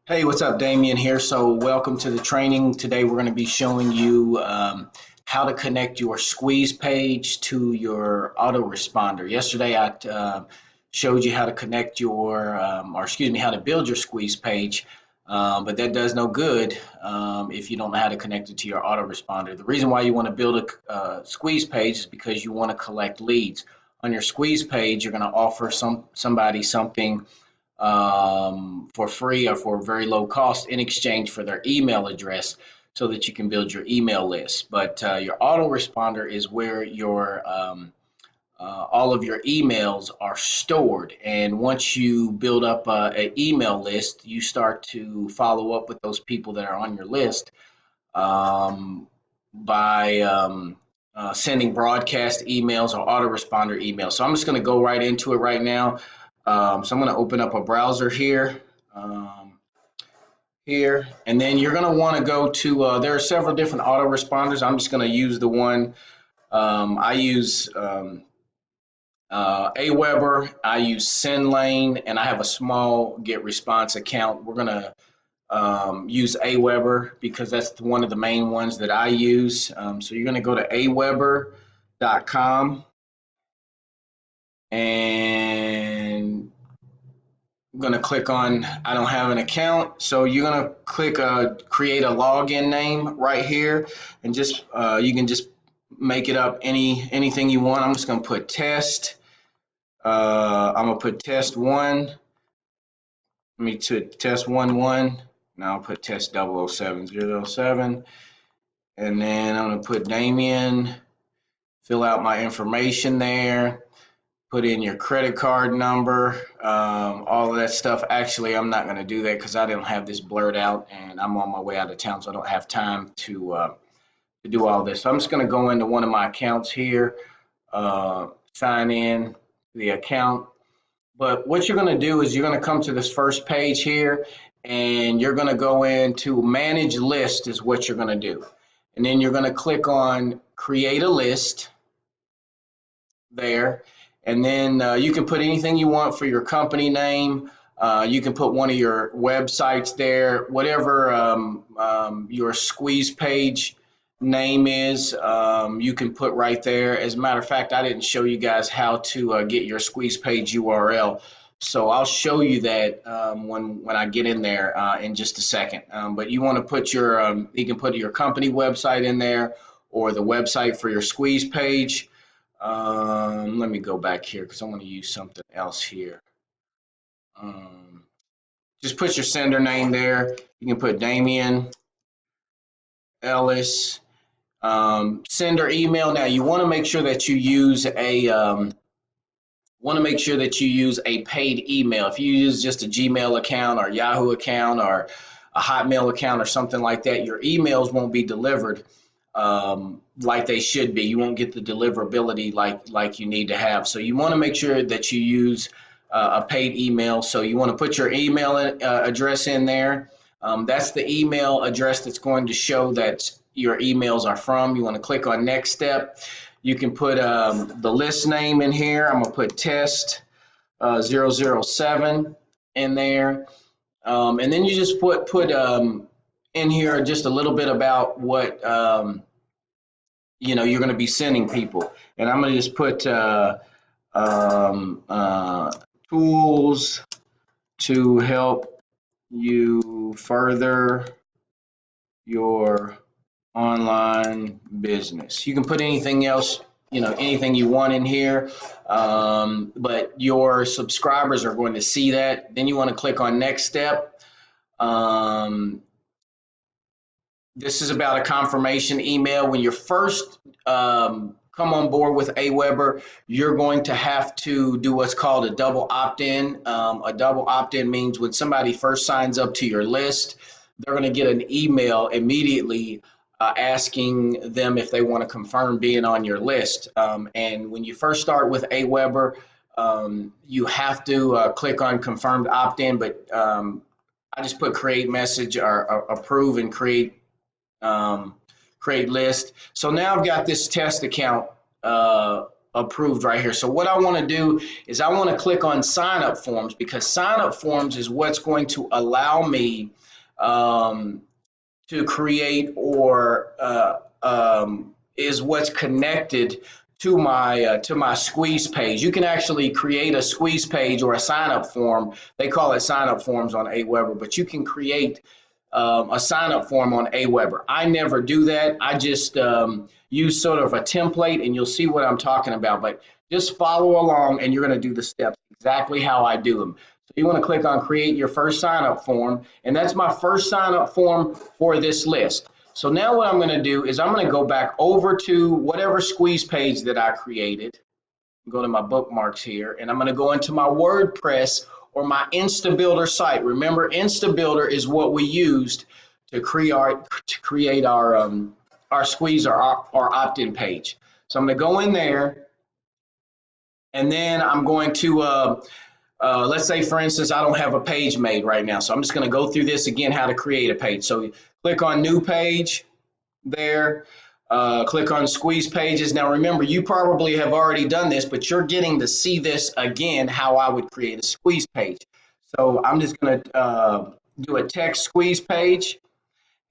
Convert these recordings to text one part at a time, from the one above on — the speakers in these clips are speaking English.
Hey, what's up? Damian here. So welcome to the training. Today we're going to be showing you how to connect your squeeze page to your autoresponder. Yesterday I showed you how to connect your, how to build your squeeze page, but that does no good if you don't know how to connect it to your autoresponder. The reason why you want to build a squeeze page is because you want to collect leads. On your squeeze page, you're going to offer somebody something for free or for very low cost in exchange for their email address so that you can build your email list. But your autoresponder is where your all of your emails are stored. And once you build up an email list, you start to follow up with those people that are on your list by sending broadcast emails or autoresponder emails. So I'm just going to go right into it right now. So I'm going to open up a browser here, and then you're going to want to go to, there are several different autoresponders. I'm just going to use the one I use Aweber, I use SendLane, and I have a small GetResponse account. We're going to use Aweber because that's one of the main ones that I use. So you're going to go to aweber.com and I'm going to click on I don't have an account. So you're going to click create a login name right here, and just you can just make it up anything you want. I'm just going to put test. I'm going to put test one. Let me test 1-1. Now I'll put test 007-007. And then I'm going to put Damian, fill out my information there, put in your credit card number, all of that stuff. Actually, I'm not going to do that because I didn't have this blurred out and I'm on my way out of town, so I don't have time to do all this. So I'm just going to go into one of my accounts here, sign in the account. But what you're going to do is you're going to come to this first page here, and you're going to go into manage list is what you're going to do. And then you're going to click on create a list there. And then you can put anything you want for your company name. You can put one of your websites there, whatever your squeeze page name is, you can put right there. As a matter of fact, I didn't show you guys how to get your squeeze page URL. So I'll show you that when I get in there in just a second. But you want to put your, you can put your company website in there or the website for your squeeze page. Let me go back here because I want to use something else here. Just put your sender name there. You can put Damian, Ellis, sender email. Now you want to make sure that you use a paid email. If you use just a Gmail account or Yahoo account or a Hotmail account or something like that, your emails won't be delivered like they should be. You won't get the deliverability like you need to have. So you want to make sure that you use a paid email. So you want to put your email address in there. That's the email address that's going to show that your emails are from. You want to click on next step. You can put the list name in here. I'm going to put test 007 in there. And then you just put in here just a little bit about what you're going to be sending people. And I'm going to just put tools to help you further your online business. You can put anything else, anything you want in here, but your subscribers are going to see that. Then you want to click on next step. This is about a confirmation email. When you're first come on board with Aweber, you're going to have to do what's called a double opt-in. A double opt-in means when somebody first signs up to your list, they're going to get an email immediately asking them if they want to confirm being on your list. And when you first start with Aweber, you have to click on confirmed opt-in, but I just put create message or approve and create list. So now I've got this test account approved right here. So what I want to do is I want to click on sign up forms, because sign up forms is what's going to allow me to create, or is what's connected to my squeeze page. You can actually create a squeeze page or a sign up form. They call it sign up forms on Aweber, but you can create a sign up form on Aweber. I never do that. I just use sort of a template, and you'll see what I'm talking about. But just follow along, and you're going to do the steps exactly how I do them. So you want to click on create your first sign up form, and that's my first sign up form for this list. So now what I'm going to do is I'm going to go back over to whatever squeeze page that I created. Go to my bookmarks here, and I'm going to go into my WordPress or my InstaBuilder site. Remember, InstaBuilder is what we used to create our squeeze or our opt-in page. So I'm going to go in there, and then I'm going to let's say, for instance, I don't have a page made right now. So I'm just going to go through this again, how to create a page. So click on new page there. Click on squeeze pages. Now remember, you probably have already done this, but you're getting to see this again, how I would create a squeeze page. So I'm just going to do a text squeeze page,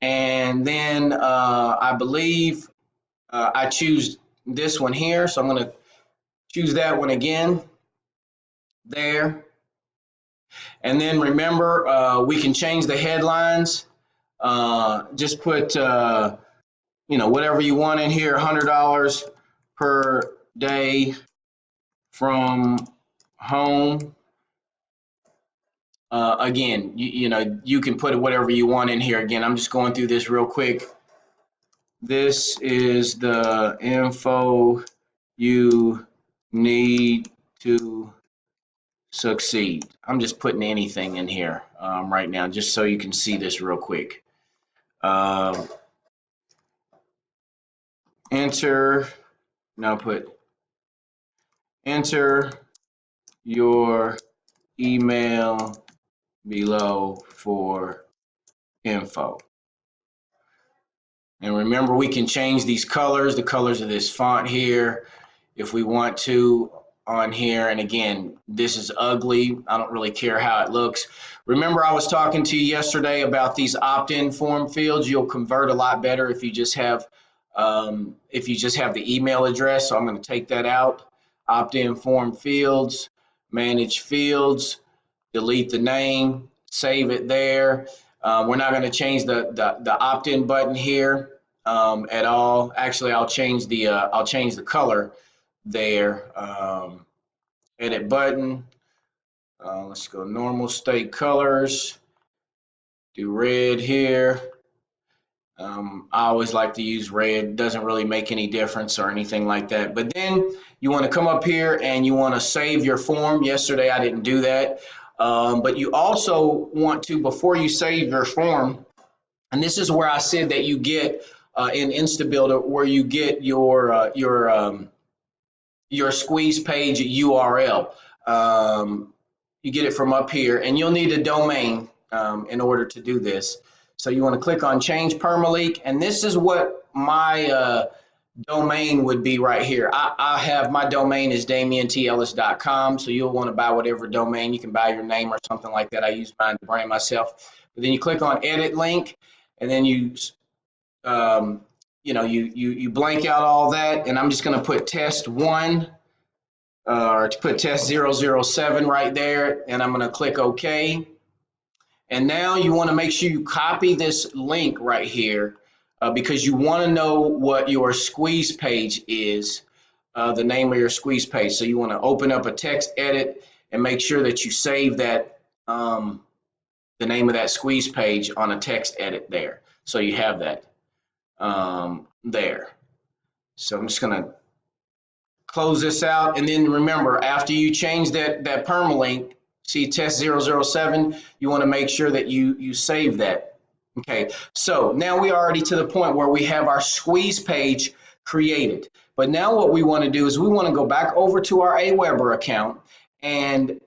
and then I believe I choose this one here. So I'm going to choose that one again there. And then remember, we can change the headlines. Just put whatever you want in here, $100 per day from home. Again, you can put whatever you want in here. Again, I'm just going through this real quick. This is the info you need to succeed. I'm just putting anything in here right now, just so you can see this real quick. Enter your email below for info. And remember, we can change these colors, the colors of this font here, if we want to on here. And again, this is ugly. I don't really care how it looks. Remember, I was talking to you yesterday about these opt-in form fields. You'll convert a lot better if you just have the email address. So I'm going to take that out. Opt-in form fields, manage fields, delete the name, save it there. We're not going to change the opt-in button here at all. Actually, I'll change the color there. Edit button. Let's go normal state colors. Do red here. I always like to use red. Doesn't really make any difference or anything like that. But then you want to come up here and you want to save your form. Yesterday I didn't do that. But you also want to, before you save your form, and this is where I said that you get in InstaBuilder, where you get your squeeze page URL. You get it from up here, and you'll need a domain in order to do this. So you want to click on change permalink, and this is what my domain would be right here. I have my domain is damiantellis.com, so you'll want to buy whatever domain. You can buy your name or something like that. I use mine to brand myself. But then you click on edit link, and then you blank out all that, and I'm just going to put test 1 or to put test 007 right there, and I'm going to click OK. And now you want to make sure you copy this link right here because you want to know what your squeeze page is, the name of your squeeze page. So you want to open up a text edit and make sure that you save that the name of that squeeze page on a text edit there. So you have that there. So I'm just going to close this out, and then remember, after you change that permalink, see test 007, you want to make sure that you save that. Okay, so now we are already to the point where we have our squeeze page created. But now what we want to do is we want to go back over to our Aweber account, and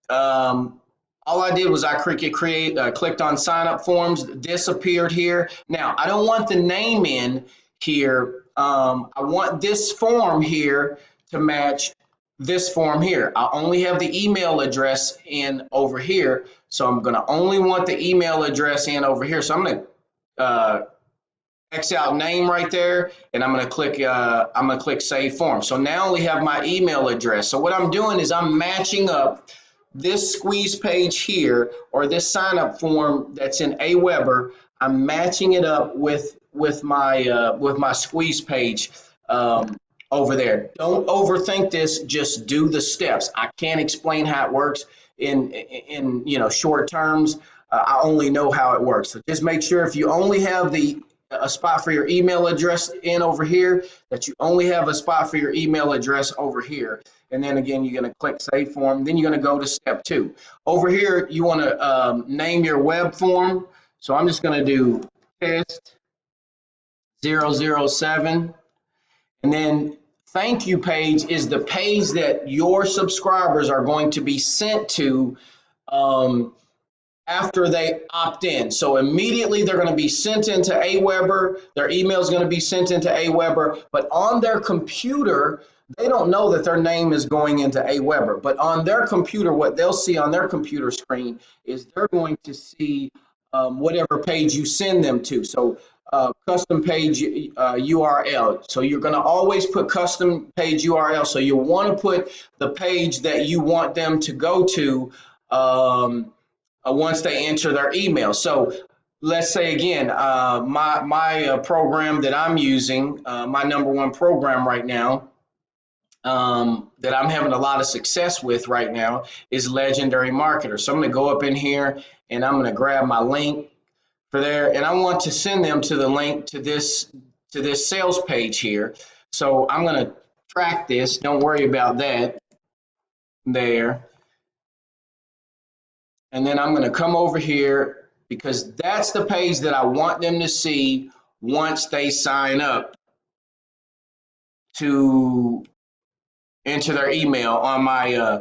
all I did was I clicked on sign up forms. This appeared here. Now I don't want the name in here. I want this form here to match this form here. I only have the email address in over here, so I'm going to only want the email address in over here. So I'm going to X out name right there, and I'm going to click save form. So now I only have my email address. So what I'm doing is I'm matching up this squeeze page here, or this sign up form that's in Aweber. I'm matching it up with my squeeze page over there. Don't overthink this. Just do the steps. I can't explain how it works in short terms. I only know how it works. So just make sure if you only have a spot for your email address in over here, that you only have a spot for your email address over here. And then again, you're going to click save form. Then you're going to go to step 2. Over here, you want to name your web form. So I'm just going to do test 007. And then thank you page is the page that your subscribers are going to be sent to after they opt in. So immediately they're going to be sent into Aweber. Their email is going to be sent into Aweber, but on their computer, they don't know that their name is going into Aweber. But on their computer, what they'll see on their computer screen is they're going to see whatever page you send them to. So custom page URL. So you're going to always put custom page URL. So you want to put the page that you want them to go to once they enter their email. So let's say again, my program that I'm using, my #1 program right now, that I'm having a lot of success with right now is Legendary Marketer. So I'm going to go up in here and I'm going to grab my link for there, and I want to send them to the link to this sales page here. So I'm going to track this. Don't worry about that there. And then I'm going to come over here because that's the page that I want them to see once they sign up to enter their email on my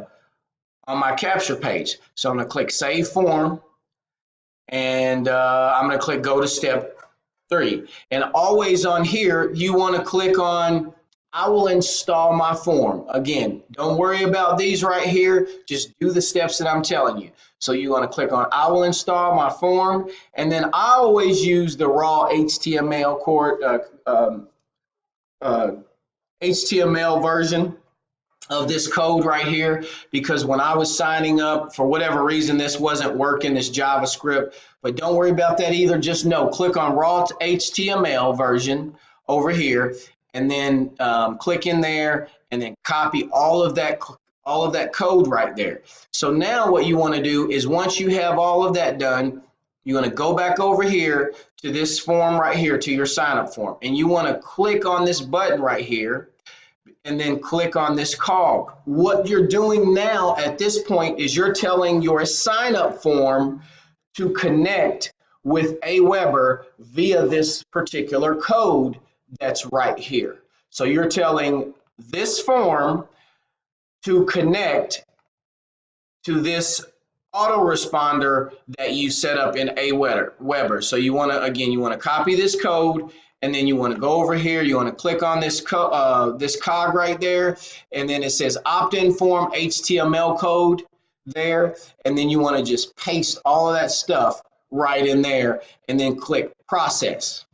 capture page. So I'm going to click save form, and I'm going to click go to step 3. And always on here, you want to click on I will install my form. Again, don't worry about these right here. Just do the steps that I'm telling you. So you want to click on I will install my form. And then I always use the raw HTML HTML version of this code right here, because when I was signing up, for whatever reason, this wasn't working, this JavaScript. But don't worry about that either. Just know, click on raw HTML version over here, and then click in there, and then copy all of that code right there. So now what you want to do is, once you have all of that done, you're going to go back over here to this form right here, to your sign up form, and you want to click on this button right here, and then click on this cog. What you're doing now at this point is you're telling your sign up form to connect with Aweber via this particular code that's right here. So you're telling this form to connect to this autoresponder that you set up in Aweber. So you want to, again, you want to copy this code, and then you want to go over here, you want to click on this cog right there, and then it says opt-in form HTML code there, and then you want to just paste all of that stuff right in there, and then click process.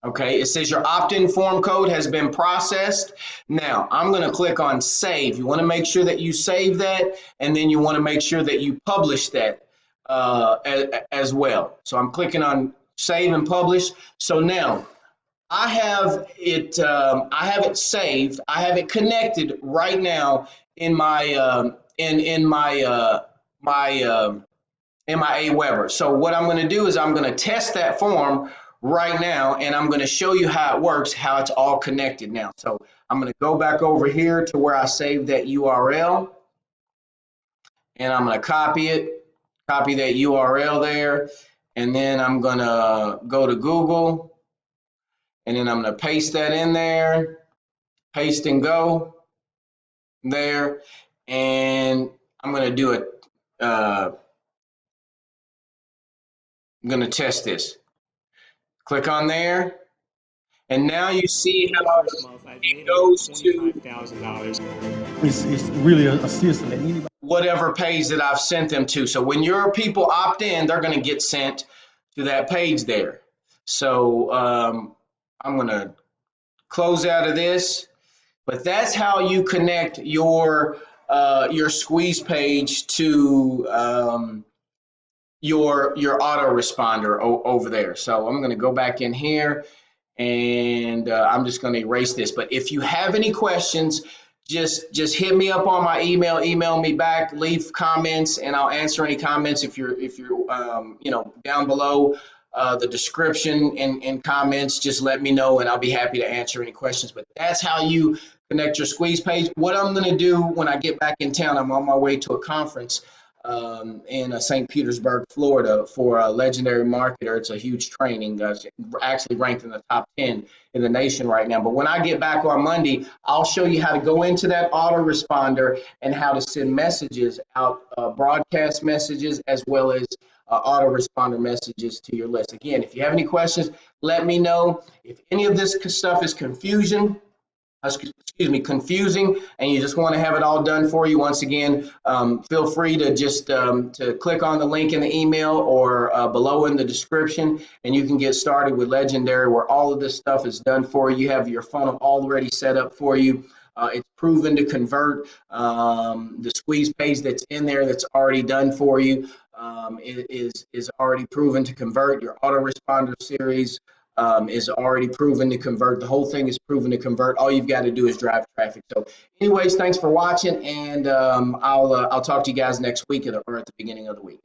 Okay, it says your opt-in form code has been processed. Now I'm going to click on save. You want to make sure that you save that, and then you want to make sure that you publish that as well. So I'm clicking on save and publish. So now I have it saved. I have it connected right now in my in my Aweber. So what I'm going to do is I'm going to test that form right now, and I'm going to show you how it works, how it's all connected now. So I'm going to go back over here to where I saved that URL, and I'm going to copy that URL there, and then I'm going to go to Google, and then I'm going to paste that in there, paste and go there, and I'm going to do it. I'm going to test this. Click on there, And now you see In the how first month, I've it made about goes to $25,000. It's really a system that anybody. whatever page that I've sent them to. So when your people opt in, they're going to get sent to that page there. So I'm going to close out of this, but that's how you connect your squeeze page to your autoresponder over there. So I'm going to go back in here, and I'm just going to erase this. But if you have any questions, just hit me up on my email me back, leave comments, and I'll answer any comments. If you're down below the description and comments, just let me know and I'll be happy to answer any questions. But that's how you connect your squeeze page. What I'm going to do when I get back in town, I'm on my way to a conference in St. Petersburg, Florida, for a legendary marketer. It's a huge training, actually ranked in the top 10 in the nation right now. But when I get back on Monday, I'll show you how to go into that autoresponder and how to send messages out, broadcast messages, as well as autoresponder messages to your list. Again, if you have any questions, let me know. If any of this stuff is confusing, confusing, and you just want to have it all done for you, once again, feel free to just to click on the link in the email or below in the description, and you can get started with Legendary, where all of this stuff is done for you. You have your funnel already set up for you. It's proven to convert. The squeeze page that's in there that's already done for you is already proven to convert. Your autoresponder series is already proven to convert. The whole thing is proven to convert. All you've got to do is drive traffic. So anyways, thanks for watching, and I'll talk to you guys next week or at the beginning of the week.